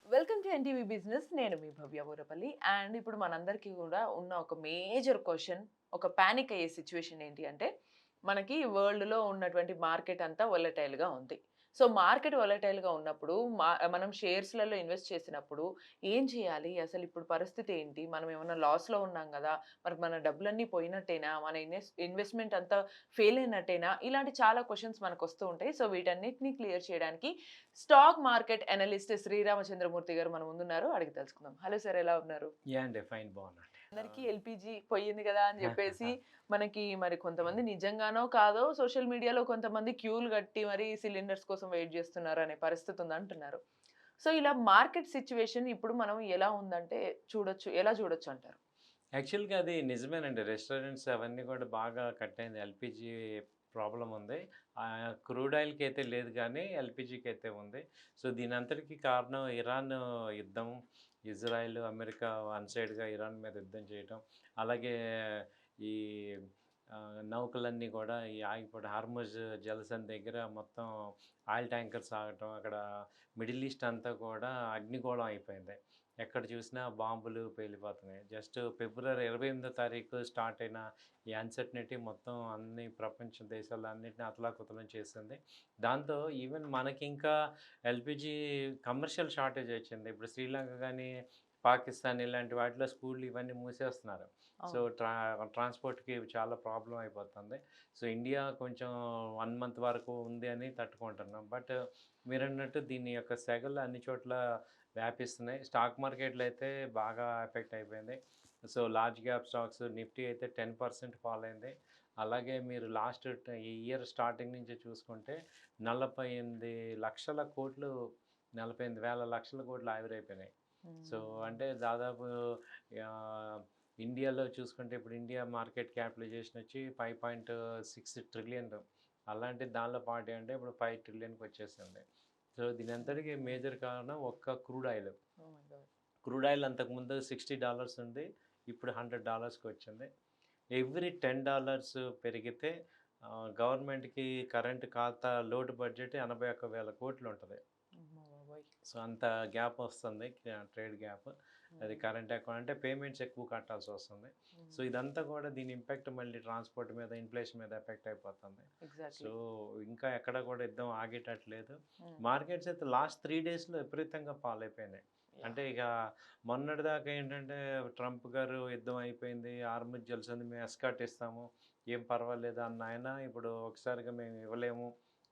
Welcome to NTV business. నేను మీ భవ్య బోరపల్లి. And ఇప్పుడు మనందరికీ కూడా ఉన్న ఒక మేజర్ క్వశ్చన్, ఒక పానిక్ అయ్యే సిచ్యువేషన్ ఏంటి అంటే, మనకి వరల్డ్‌లో ఉన్నటువంటి మార్కెట్ అంతా వోలటైల్‌గా ఉంది. సో, మార్కెట్ వోలటైల్‌గా ఉన్నప్పుడు మనం షేర్స్‌లలో ఇన్వెస్ట్ చేసినప్పుడు ఏం చేయాలి? అసలు ఇప్పుడు పరిస్థితి ఏంటి? మనం ఏమన్నా లాస్‌లో ఉన్నాం గదా! మరి మన డబ్బులన్నీ పోయినట్టేనా? మన ఇన్వెస్ట్‌మెంట్ అంతా ఫెయిల్ అయినట్టేనా? ఇలాంటి చాలా క్వెషన్స్ మనకొస్తూ ఉంటాయి. సో, వీటన్నిటిని క్లియర్ చేయడానికి స్టాక్ మార్కెట్ అనలిస్ట్ శ్రీరామచంద్రమూర్తి గారు మన ముందున్నారు. అడిగి తెలుసుకుందాం. హలో సార్, ఎలా ఉన్నారు? యాహ్! అండి. ఫైన్ బాగున్నానండి. అందరికీ ఎల్‌పీజీ పోయింది గదా అని జెప్పేసి మనకి మరి కొంతమంది నిజంగానో కాదో సోషల్ మీడియాలో కొంతమంది క్యూలు గట్టి మరి సిలిండర్స్ కోసం వెయిట్ జేస్తున్నారు అనే పరిస్థితి ఉందంటున్నారు. సో, ఇలా మార్కెట్ సిట్యుయేషన్ ఇప్పుడు మనం ఎలా ఉందంటే ఎలా చూడొచ్చంటారు? యాక్చువల్‌గా అది నిజమేనండి. రెస్టారెంట్స్ అవన్నీ కూడా బాగా కట్ అయింది. ఎల్‌పీజీ ప్రాబ్లమ్ ఉంది. క్రూడ్ ఆయిల్‌కి అయితే లేదు గానీ, ఎల్‌పీజీకి అయితే ఉంది. సో, దీనంతటికి కారణం ఇరాన్ యుద్ధం. ఇజ్రాయెల్, అమెరికా వన్ సైడ్‌గా ఇరాన్ మీద యుద్ధం చేయటం. అలాగే ఈ నౌకలన్నీ కూడా ఈ ఆగిపోవడం. హార్ముజ్ జలసంధి దగ్గర మొత్తం ఆయిల్ ట్యాంకర్స్ ఆగటం. అక్కడ మిడిల్ ఈస్ట్ అంతా కూడా అగ్నిగోళం అయిపోయింది. ఎక్కడ చూసినా బాంబులు పేలిపోతున్నాయి. జస్ట్ ఫిబ్రవరి 28వ తారీఖు స్టార్ట్ అయిన ఈ అన్సర్టనిటీ మొత్తం అన్ని ప్రపంచ దేశాలన్నిటిని అతలాకుతలం చేసింది. దాంతో ఈవెన్ మనకింకా ఎల్‌పీజీ కమర్షియల్ షార్టేజ్ వచ్చింది. ఇప్పుడు శ్రీలంక గాని, పాకిస్తాన్ ఇలాంటి వాటిలో స్కూల్లు ఇవన్నీ మూసేస్తున్నారు. సో, అవును. ట్రాన్స్‌పోర్ట్‌కి చాలా ప్రాబ్లమ్ అయిపోతుంది. సో, ఇండియా కొంచెం 1 మంత్ వరకు ఉంది అని తట్టుకుంటున్నాం. బట్ మీరన్నట్టు దీని యొక్క సెగలు అన్ని చోట్ల వ్యాపిస్తున్నాయి. స్టాక్ మార్కెట్‌లో అయితే బాగా ఎఫెక్ట్ అయిపోయింది. So, large cap stocks Nifty అయితే 10% ఫాల్ అయింది. అలాగే మీరు ఈ ఇయర్ స్టార్టింగ్ నుంచి చూసుకుంటే 48,00,00,000 48,000,00,000 ఆవిరైపోయినాయి. సో, హ్మ్. అంటే దాదాపు ఆహ్, ఇండియాలో చూసుకుంటే ఇప్పుడు ఇండియా మార్కెట్ క్యాపిటలైజేషన్ వచ్చి 5.6 ట్రిలియన్. అలాంటి దానిలో పార్టీ అంటే ఇప్పుడు 5 ట్రిలియన్‌కి వచ్చేసింది. సో, దీనంతటికి మేజర్ కారణం ఒక్క crude oil. Oh my God! Crude oil అంతకుముందు $60 ఉంది. ఇప్పుడు $100కి వచ్చింది. ఎవ్రీ $10 పెరిగితే గవర్నమెంట్‌కి కరెంట్ ఖాతా లోటు బడ్జెట్ 81,000 కోట్లు ఉంటది. అమ్మ బాబోయ్! సో, అంత గ్యాప్ వస్తుంది. Trade gap. అది హ్మ్. కరెంట్ అకౌంట్ అంటే పేమెంట్స్ ఎక్కువ కట్టాల్సొస్తుంది. సో, హ్మ్. ఇదంతా కూడా దీని ఇంపాక్ట్ మళ్ళీ ట్రాన్స్‌పోర్ట్ మీద, ఇన్‌ఫ్లేషన్ మీద ఎఫెక్ట్ అయిపోతుంది. So, exactly. ఇంకా ఎక్కడ కూడా యుద్ధం ఆగేటట్టు లేదు. హ్మ్. మార్కెట్స్ అయితే లాస్ట్ 3 డేస్‌లో విపరీతంగా ఫాల్ అయిపోయినాయి. అంటే యాహ్! ఇక మొన్నటిదాకా ఏంటంటే ట్రంప్ గారు యుద్ధం అయిపోయింది. హార్ముజ్ జలసంధి మేము ఎస్కార్ట్ ఇస్తాము. ఏం పర్వాలేదు అన్న ఆయన ఇప్పుడు ఒకసారిగా మేము ఇవ్వలేము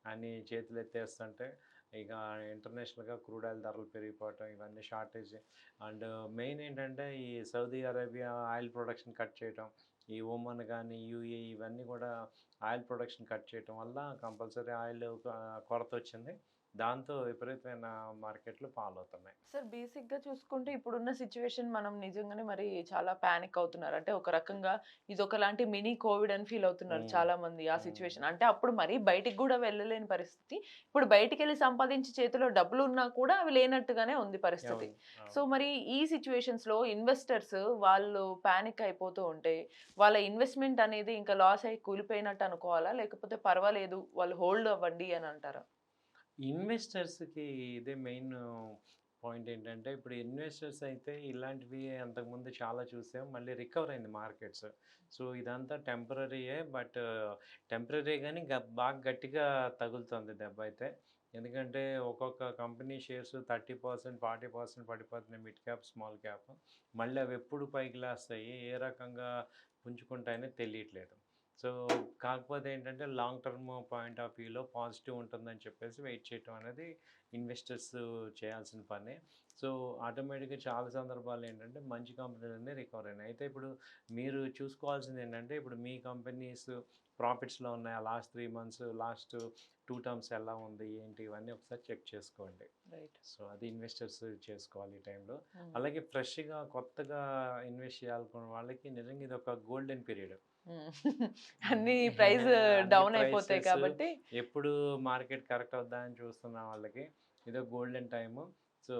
అని చేతులెత్తేస్తుంటే ఇక ఇంటర్నేషనల్‌గా క్రూడ్ ఆయిల్ ధరలు పెరిగిపోవటం ఇవన్నీ షార్టేజ్ అండ్ మెయిన్ ఏంటంటే ఈ Saudi Arabia oil production cut చేయటం. ఈ ఒమన్ గానీ, యూఏఈ ఇవన్నీ కూడా ఆయిల్ ప్రొడక్షన్ కట్ చేయటం వల్ల కంపల్సరీ ఆయిల్ కొరతొచ్చింది. దాంతో విపరీతమైన మార్కెట్లు ఫాల్ అవుతున్నాయి. సార్, బేసిక్‌గా చూసుకుంటే ఇప్పుడున్న సిట్యుయేషన్ మనం నిజంగానే మరి చాలా పానిక్ అవుతున్నారు. అంటే ఒక రకంగా ఇదొకలాంటి మినీ కోవిడ్ అని ఫీల్ అవుతున్నారు హ్మ్. చాలామంది ఆ హ్మ్. సిట్యుయేషన్. అంటే అప్పుడు మరి బయటికి గూడా వెళ్ళలేని పరిస్థితి. ఇప్పుడు బయటికెళ్ళి సంపాదించి చేతిలో డబ్బులున్నా కూడా అవి లేనట్టుగానే ఉంది పరిస్థితి. అవును. సో, అవును. మరి ఈ సిట్యుయేషన్స్‌లో ఇన్వెస్టర్స్ వాళ్ళు పానిక్ అయిపోతూ ఉంటే వాళ్ళ ఇన్వెస్ట్‌మెంట్ అనేది ఇంకా లాస్ అయ్యి కూలిపోయినట్టు అనుకోవాలా? లేకపోతే పర్వాలేదు వాళ్ళు హోల్డ్ అవ్వండి అని అంటారా? ఇన్వెస్టర్స్‌కి ఇదే మెయిన్ పాయింట్ ఏంటంటే, ఇప్పుడు ఇన్వెస్టర్స్ అయితే ఇలాంటివి అంతకుముందు చాలా చూసాం. మళ్ళీ రికవర్ అయింది మార్కెట్స్. సో, ఇదంతా టెంపరరీయే. బట్ టెంపరరీ గానీ బాగా గట్టిగా తగులుతుంది దెబ్బైతే. ఎందుకంటే, ఒక్కొక్క కంపెనీ షేర్స్ 30%, 40% పడిపోతున్నాయి మిడ్ క్యాప్, స్మాల్ క్యాప్. మళ్ళీ అవి ఎప్పుడు పైకి లేస్తాయి, ఏ రకంగా పుంజుకుంటాయని తెలియట్లేదు. సో, కాకపోతే ఏంటంటే లాంగ్ టర్మ్ పాయింట్ ఆఫ్ వ్యూలో పాజిటివ్ ఉంటుందని చెప్పేసి వెయిట్ చేయటం అనేది ఇన్వెస్టర్స్ చేయాల్సిన పనే. సో, ఆటోమేటిక్‌గా చాలా సందర్భాల్లో ఏంటంటే మంచి కంపెనీలన్నీ రికవర్ అయినాయి. అయితే ఇప్పుడు మీరు చూసుకోవాల్సింది ఏంటంటే ఇప్పుడు మీ కంపెనీస్ ప్రాఫిట్స్‌లో ఉన్నాయా? లాస్ట్ 3 మంత్స్, లాస్ట్ 2 టర్మ్స్ ఎలా ఉంది? ఏంటి? ఇవన్నీ ఒకసారి చెక్ చేసుకోండి. రైట్. సో, అది ఇన్వెస్టర్స్ చేసుకోవాలి ఈ టైంలో. హ్మ్. అలాగే ఫ్రెష్‌గా కొత్తగా ఇన్వెస్ట్ చేయాలనుకున్న వాళ్ళకి నిజంగా ఇదొక గోల్డెన్ పీరియడ్. హ్మ్. హ్మ్. అన్నీ ప్రైస్ అన్ని డౌన్ అయిపోతాయి ప్రైసెస్ కాబట్టి ఎప్పుడు మార్కెట్ కరెక్ట్ అవుద్దా అని చూస్తున్న వాళ్ళకి ఇదో గోల్డెన్ టైము. సో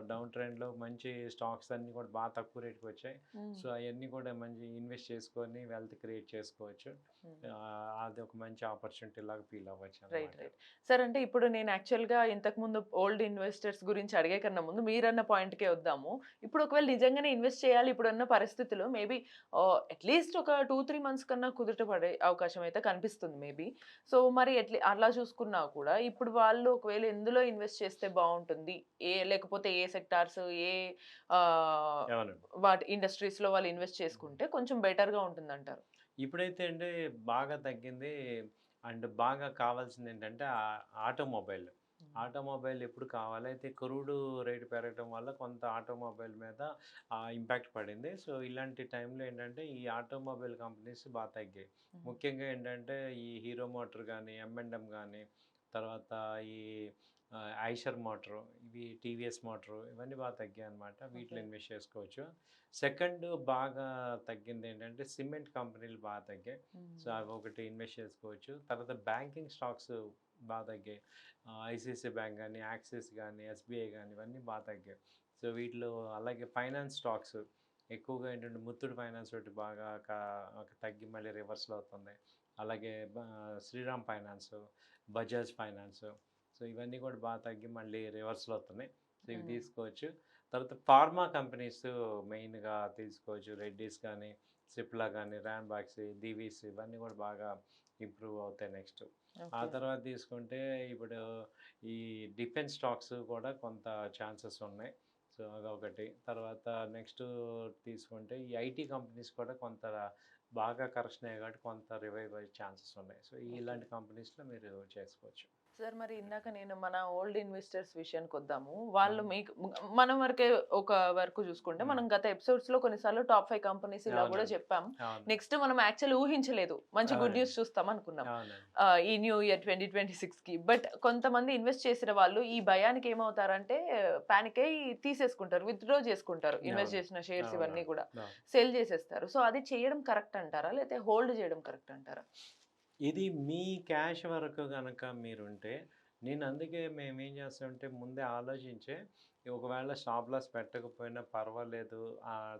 డౌన్ ట్రెండ్లో మంచి స్టాక్స్ అన్నీ కూడా బాగా తక్కువ రేట్కి వచ్చాయి. సో అవన్నీ కూడా మంచి ఇన్వెస్ట్ చేసుకొని వెల్త్ క్రియేట్ చేసుకోవచ్చు. అది ఒక మంచి ఆపర్చునిటీ లాగా ఫీల్ అవ్వచ్చు రైట్ అనమాట. Right sir. అంటే ఇప్పుడు నేను యాక్చువల్గా ఇంతకుముందు ఓల్డ్ ఇన్వెస్టర్స్ గురించి అడిగే కన్నా ముందు మీరన్న పాయింట్కే వద్దాము. ఇప్పుడు ఒకవేళ నిజంగానే ఇన్వెస్ట్ చేయాలి ఇప్పుడున్న పరిస్థితుల్లో మేబీ అట్లీస్ట్ ఒక 2-3 మంత్స్ కన్నా కుదుట పడే అవకాశం అయితే కనిపిస్తుంది మేబీ. సో మరి అలా చూసుకున్నా కూడా ఇప్పుడు వాళ్ళు ఒకవేళ ఎందులో ఇన్వెస్ట్ చేస్తే బాగుంటుంది, లేకపోతే ఏ సెక్టార్స్, ఏ అవునండి. వాటి ఇండస్ట్రీస్లో వాళ్ళు ఇన్వెస్ట్ చేసుకుంటే కొంచెం బెటర్గా ఉంటుందంటారు? ఇప్పుడైతే అంటే బాగా తగ్గింది. అండ్ బాగా కావాల్సిందేంటంటే ఆటోమొబైల్. ఆటోమొబైల్ ఎప్పుడు కావాలి. అయితే క్రూడ్ రేట్ పెరగటం వల్ల కొంత ఆటోమొబైల్ మీద ఇంపాక్ట్ పడింది. సో, ఇలాంటి టైంలో ఏంటంటే ఈ ఆటోమొబైల్ కంపెనీస్ బాగా తగ్గాయి. ముఖ్యంగా ఏంటంటే ఈ హీరో మోటార్ గానీ, ఎమ్&ఎం గానీ, తర్వాత ఈ ఐషర్ మోటారు, ఇవి టీవీఎస్ మోటారు ఇవన్నీ బాగా తగ్గాయన్నమాట. వీటిలో ఓకే. ఇన్వెస్ట్ చేసుకోవచ్చు. సెకండ్ బాగా తగ్గిందేంటంటే సిమెంట్ కంపెనీలు బాగా తగ్గాయి. సో, అవి ఒకటి ఇన్వెస్ట్ చేసుకోవచ్చు. తర్వాత బ్యాంకింగ్ స్టాక్స్ బాగా తగ్గాయి. ఐసీఐసీఐ బ్యాంక్ గానీ, యాక్సిస్ గానీ, ఎస్బీఐ గానీ ఇవన్నీ బాగా తగ్గాయి. సో, వీటిలో అలాగే ఫైనాన్స్ స్టాక్స్ ఎక్కువగా ఏంటంటే ముత్తూట్ ఫైనాన్స్ ఒకటి బాగా తగ్గి మళ్ళీ రివర్స్‌లో అవుతుంది. అలాగే Shriram finance, Bajaj finance, so, ఇవన్నీ కూడా బాగా తగ్గి మళ్ళీ రివర్స్‌లో అవుతున్నాయి. సో, ఇవి తీసుకోవచ్చు. తర్వాత ఫార్మా కంపెనీస్ మెయిన్‌గా తీసుకోవచ్చు. రెడ్డీస్ కానీ, సిప్లా కానీ, ర్యాంబాక్స్, దివీస్ ఇవన్నీ కూడా బాగా ఇంప్రూవ్ అవుతాయి నెక్స్ట్. ఆ తర్వాత తీసుకుంటే ఇప్పుడు ఈ డిఫెన్స్ స్టాక్స్ కూడా కొంత ఛాన్సెస్ ఉన్నాయి. సో, అదొకటి. తర్వాత నెక్స్ట్ తీసుకుంటే ఈ ఐటీ కంపెనీస్ కూడా కొంత బాగా కరెక్షన్ అయ్యాయి కాబట్టి కొంత రివైవ్ అయ్యే ఛాన్సెస్ ఉన్నాయి. సో, ఇలాంటి కంపెనీస్‌లో మీరు చేసుకోవచ్చు. సార్ మరి ఇందాక నేను మన ఓల్డ్ ఇన్వెస్టర్స్ విషయానికి వద్దాము. వాళ్ళు హ్మ్. మీకు మనం వరకే ఒక వరకు చూసుకుంటే హ్మ్. మనం గత ఎపిసోడ్స్‌లో కొన్నిసార్లు టాప్ 5 కంపెనీస్ ఇలా కూడా అవునండి. చెప్పాం. అవును. నెక్స్ట్ మనం యాక్చువల్లీ ఊహించలేదు. మంచి గుడ్ అవునండి. న్యూస్ చూస్తాం అనుకున్నాం. అవునండి. ఈ న్యూ ఇయర్ 2026కి. బట్ కొంతమంది ఇన్వెస్ట్ చేసిన వాళ్ళు ఈ భయానికి ఏమవుతారంటే పానిక్ అయ్యి తీసేసుకుంటారు. విత్‌డ్రా చేసుకుంటారు. ఇన్వెస్ట్ అవును. చేసిన షేర్స్ ఇవన్నీ అవునవును. కూడా అవును. సేల్ చేసేస్తారు. సో అది చేయడం కరెక్ట్ అంటారా? లేకపోతే హోల్డ్ చేయడం కరెక్ట్ అంటారా? ఇది మీ క్యాష్ వరకు గనక మీరుంటే, నేను అందుకే మేమేం చేస్తామంటే ముందే ఆలోచించే, ఒకవేళ స్టాప్ లాస్ పెట్టకపోయినా పర్వాలేదు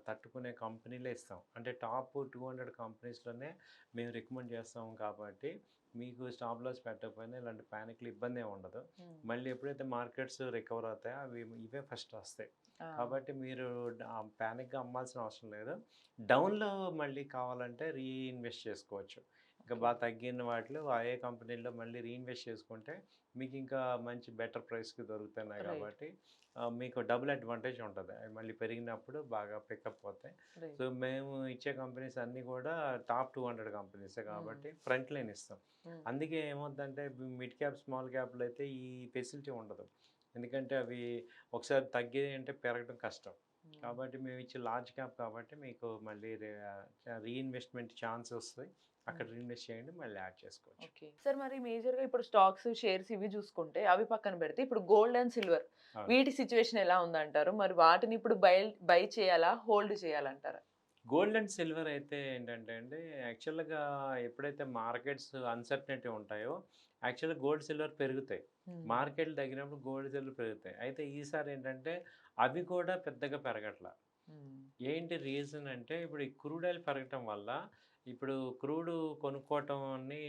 తట్టుకునే కంపెనీలే ఇస్తాం. అంటే టాప్ 200 కంపెనీస్‌లోనే మేము రికమెండ్ చేస్తాం కాబట్టి, మీకు స్టాప్ లాస్ పెట్టకపోయినా ఇలాంటి పానిక్‌లు ఇబ్బందేం ఉండదు. హ్మ్. మళ్ళీ ఎప్పుడైతే మార్కెట్స్ రికవర్ అవుతాయో ఇవే ఫస్ట్ వస్తాయి. ఆ! కాబట్టి మీరు పానిక్‌గా అమ్మాల్సిన అవసరం లేదు. డౌన్‌లో మళ్ళీ కావాలంటే రీఇన్వెస్ట్ చేసుకోవచ్చు. ఇంకా ఓకే. బాగా తగ్గిన వాటిలో ఏ కంపెనీలో మళ్ళీ రీఇన్వెస్ట్ చేసుకుంటే మీకు ఇంకా మంచి బెటర్ ప్రైస్‌కి దొరుకుతున్నాయి రైట్. కాబట్టి మీకు డబుల్ అడ్వాంటేజ్ ఉంటది. అవి మళ్ళీ పెరిగినప్పుడు బాగా పికప్ అవుతాయి. So, right. మేము ఇచ్చే కంపెనీస్ అన్నీ కూడా టాప్ 200 కంపెనీసే హ్మ్. కాబట్టి ఫ్రంట్ లైన్ ఇస్తాం. హ్మ్. అందుకే ఏమవుద్దంటే మిడ్ క్యాప్, స్మాల్ క్యాప్‌లో అయితే ఈ ఫెసిలిటీ ఉండదు. ఎందుకంటే అవి ఒకసారి తగ్గాయి అంటే పెరగడం కష్టం. హ్మ్. కాబట్టి మేము ఇచ్చే లార్జ్ క్యాప్ కాబట్టి మీకు మళ్ళీ రీఇన్వెస్ట్‌మెంట్ ఛాన్స్ వస్తాయి. అక్కడ హ్మ్. ఇన్వెస్ట్ చేయండి. మళ్ళీ యాడ్ చేసుకోవచ్చు. ఓకే. సార్ మరి మేజర్‌గా ఇప్పుడు స్టాక్స్, షేర్స్ ఇవి చూసుకుంటే అవి పక్కన పెడితే ఇప్పుడు గోల్డ్ అండ్ సిల్వర్ అవును. వీటి సిట్యుయేషన్ ఎలా ఉందంటారు? మరి వాటిని ఇప్పుడు బై చేయాలా? హోల్డ్ చేయాలంటారా? గోల్డ్ అండ్ సిల్వర్ అయితే ఏంటంటే అండి, యాక్చువల్‌గా ఎప్పుడైతే మార్కెట్స్ అన్‌సర్టెనిటీ ఉంటాయో, యాక్చువల్‌గా గోల్డ్, సిల్వర్ పెరుగుతాయి. హ్మ్. మార్కెట్‌లు తగ్గినప్పుడు గోల్డ్, సిల్వర్ పెరుగుతాయి. అయితే ఈసారి ఏంటంటే అవి కూడా పెద్దగా పెరగట్ల. హ్మ్. ఏంటి రీజన్ అంటే ఇప్పుడు ఈ క్రూడ్ ఆయిల్ పెరగటం వల్ల ఇప్పుడు క్రూడ్ కొనుక్కోవటంని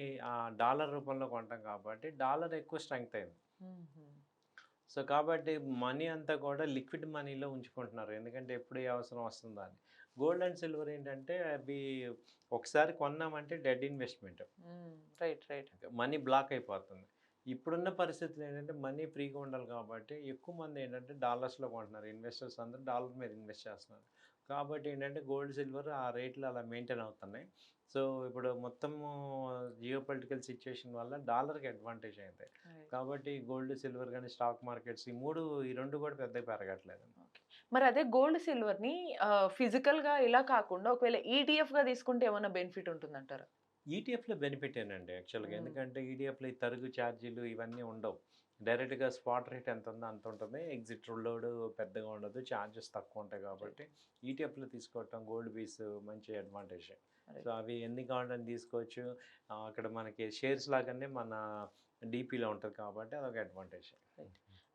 డాలర్ రూపంలో కొంటాం కాబట్టి డాలర్ ఎక్కువ స్ట్రెంగ్త్ అయింది. హుహు. సో, కాబట్టి మనీ అంతా కూడా లిక్విడ్ మనీలో ఉంచుకుంటున్నారు. ఎందుకంటే ఎప్పుడు ఏ అవసరం వస్తుందా అని. గోల్డ్ అండ్ సిల్వర్ ఏంటంటే అవి ఒకసారి కొన్నామంటే డెడ్ ఇన్వెస్ట్‌మెంట్. హ్మ్. రైట్. రైట్. మనీ బ్లాక్ అయిపోతుంది. ఇప్పుడున్న పరిస్థితులు ఏంటంటే మనీ ఫ్రీగా ఉండాలి కాబట్టి ఎక్కువ మంది ఏంటంటే డాలర్స్‌లో కొంటున్నారు. ఇన్వెస్టర్స్ అందరూ డాలర్ మీద ఇన్వెస్ట్ చేస్తున్నారు. కాబట్టి ఏంటంటే గోల్డ్, సిల్వర్ ఆ రేట్లు అలా మెయింటైన్ అవుతున్నాయి. సో, ఇప్పుడు మొత్తము జియోపొలిటికల్ సిట్యుయేషన్ వల్ల డాలర్‌కి అడ్వాంటేజ్ అయింది. రైట్. కాబట్టి గోల్డ్, సిల్వర్ గాని, స్టాక్ మార్కెట్స్ ఈ 2 కూడా పెద్దగా పెరగట్లేదు. ఓకే. మరి అదే గోల్డ్, సిల్వర్‌ని ఫిజికల్‌గా ఇలా కాకుండా ఒకవేళ ఈటీఎఫ్‌గా తీసుకుంటే ఏమన్నా బెనిఫిట్ ఉంటుందంటారా? ఈటీఎఫ్‌లో బెనిఫిటేనండి యాక్చువల్‌గా. హ్మ్. ఎందుకంటే ఈటీఎఫ్‌లో ఈ తరుగు ఛార్జీలు ఇవన్నీ ఉండవు. డైరెక్ట్‌గా స్పాట్ రేట్ ఎంత ఉందో అంత ఉంటుంది. ఎగ్జిట్ లోడ్ పెద్దగా ఉండదు. ఛార్జెస్ తక్కువ ఉంటాయి రైట్. కాబట్టి ఈటీఎఫ్‌లో తీసుకోవటం గోల్డ్ బీస్ మంచి అడ్వాంటేజే. So, right. అవి ఎన్ని కావాలంటే తీసుకోవచ్చు. అక్కడ మనకి షేర్స్ లాగానే మన డీపీలో ఉంటుంది కాబట్టి అదొక అడ్వాంటేజ్.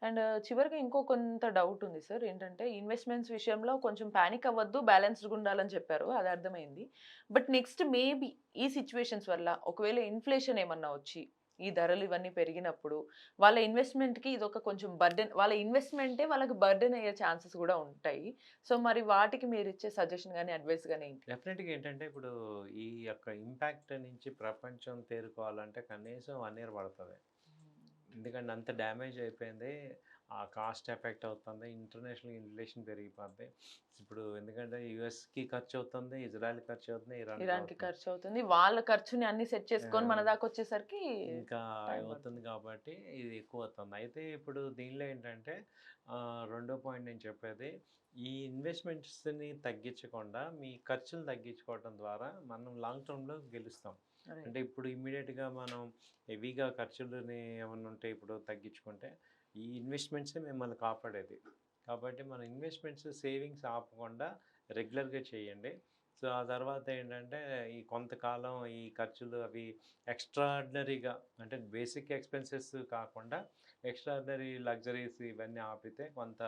అండ్ చివరిగా ఇంకో కొంత డౌట్ ఉంది సార్. ఏంటంటే ఇన్వెస్ట్‌మెంట్స్ విషయంలో కొంచెం పానిక్ అవ్వద్దు, బ్యాలెన్స్‌డ్‌గా ఉండాలని చెప్పారు. అది అర్థమైంది. బట్ నెక్స్ట్ మేబీ ఈ సిట్యుయేషన్స్ వల్ల ఒకవేళ ఇన్‌ఫ్లేషన్ ఏమన్నా వచ్చి, ఈ ధరలు ఇవన్నీ పెరిగినప్పుడు వాళ్ళ ఇన్వెస్ట్‌మెంట్‌కి ఇదొక కొంచెం బర్డెన్, వాళ్ళ ఇన్వెస్ట్‌మెంటే వాళ్ళకి బర్డెన్ అయ్యే ఛాన్సెస్ కూడా ఉంటాయి. సో మరి వాటికి మీరిచ్చే సజెషన్ గాని, అడ్వైస్ గాని ఏంటి? డెఫినెట్‌గా ఏంటంటే ఇప్పుడు ఈ యొక్క ఇంపాక్ట్ నుంచి ప్రపంచం తేరుకోవాలంటే కనీసం 1 ఇయర్ పడతది. ఎందుకంటే అంత డ్యామేజ్ అయిపోయింది. ఆ కాస్ట్ ఎఫెక్ట్ అవుతుంది. ఇంటర్నేషనల్ ఇన్ఫ్లేషన్ పెరిగిపోద్ది. ఇప్పుడు ఎందుకంటే యూఎస్‌కి ఖర్చవుతుంది, ఇజ్రాయెల్ ఖర్చవుతుంది, ఇరాన్‌కి ఇరాన్‌కి అవుతుంది. ఖర్చవుతుంది. వాళ్ళ ఖర్చుని అన్ని సెట్ చేసుకొని మన ఆ! దాకొచ్చేసరికి ఇంకా టైం అవుతుంది పడుతుంది. కాబట్టి ఇది ఎక్కువవుతుంది. అయితే ఇప్పుడు దీనిలో ఏంటంటే రెండో పాయింట్ నేను చెప్పేది ఈ ఇన్వెస్ట్‌మెంట్స్‌ని తగ్గించకుండా మీ ఖర్చులు తగ్గించుకోవడం ద్వారా మనం లాంగ్ టర్మ్‌లో గెలుస్తాం. అంటే రైట్. ఇప్పుడు ఇమ్మీడియేట్‌గా మనం హెవీగా ఖర్చులని ఏమన్నా ఉంటే ఇప్పుడు తగ్గించుకుంటే ఈ ఇన్వెస్ట్‌మెంట్సే మిమ్మల్ని కాపాడేది. కాబట్టి మన ఇన్వెస్ట్‌మెంట్స్, సేవింగ్స్ ఆపకుండా రెగ్యులర్‌గా చేయండి. సో, ఆ తర్వాత ఏంటంటే ఈ కొంతకాలం ఈ ఖర్చులు అవి ఎక్స్ట్రార్డినరీగా అంటే బేసిక్ ఎక్స్‌పెన్సెస్ కాకుండా ఎక్స్ట్రార్డినరీ లగ్జరీస్ ఇవన్నీ ఆపితే కొంత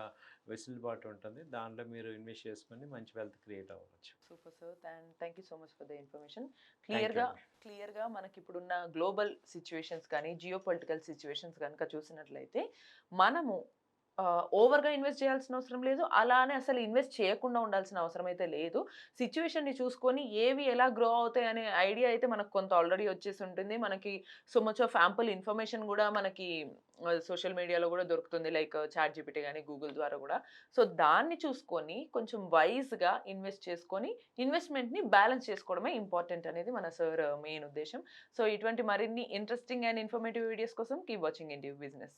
వెసులుబాటు ఉంటుంది. దాంట్లో మీరు ఇన్వెస్ట్ చేసుకొని మంచి వెల్త్ క్రియేట్ అవ్వచ్చు. Super sir. Thank you so much for the information. Thank you క్లియర్‌గా అండి. క్లియర్‌గా మనకిప్పుడున్న గ్లోబల్ సిట్యుయేషన్స్ కానీ, జియోపొలిటికల్ సిట్యుయేషన్స్ గనుక చూసినట్లయితే, మనము ఓవర్‌గా ఇన్వెస్ట్ చేయాల్సిన అవసరం లేదు. అలానే అసలు ఇన్వెస్ట్ చేయకుండా ఉండాల్సిన అవసరం అయితే లేదు. సిట్యుయేషన్‌ని చూసుకొని ఏవి ఎలా గ్రో అవుతాయి అనే ఐడియా అయితే మనకు కొంత ఆల్రెడీ వచ్చేసి ఉంటుంది. మనకి so much of ample information గూడా మనకి సోషల్ మీడియాలో గూడా దొరుకుతుంది. లైక్ చాట్‌జీపీటీ గాని, గూగుల్ ద్వారా గూడా. సో దాన్ని చూసుకొని కొంచెం వైస్‌గా ఇన్వెస్ట్ చేసుకొని ఇన్వెస్ట్‌మెంట్‌ని బ్యాలెన్స్ చేసుకోవడమే ఇంపార్టెంట్ అనేది మన సార్ మెయిన్ ఉద్దేశ్యం. సో ఇటువంటి మరిన్ని ఇంట్రెస్టింగ్ అండ్ ఇన్ఫర్మేటివ్ వీడియోస్ కోసం కీప్ వాచింగ్ ఎన్‌టీవీ బిజినెస్.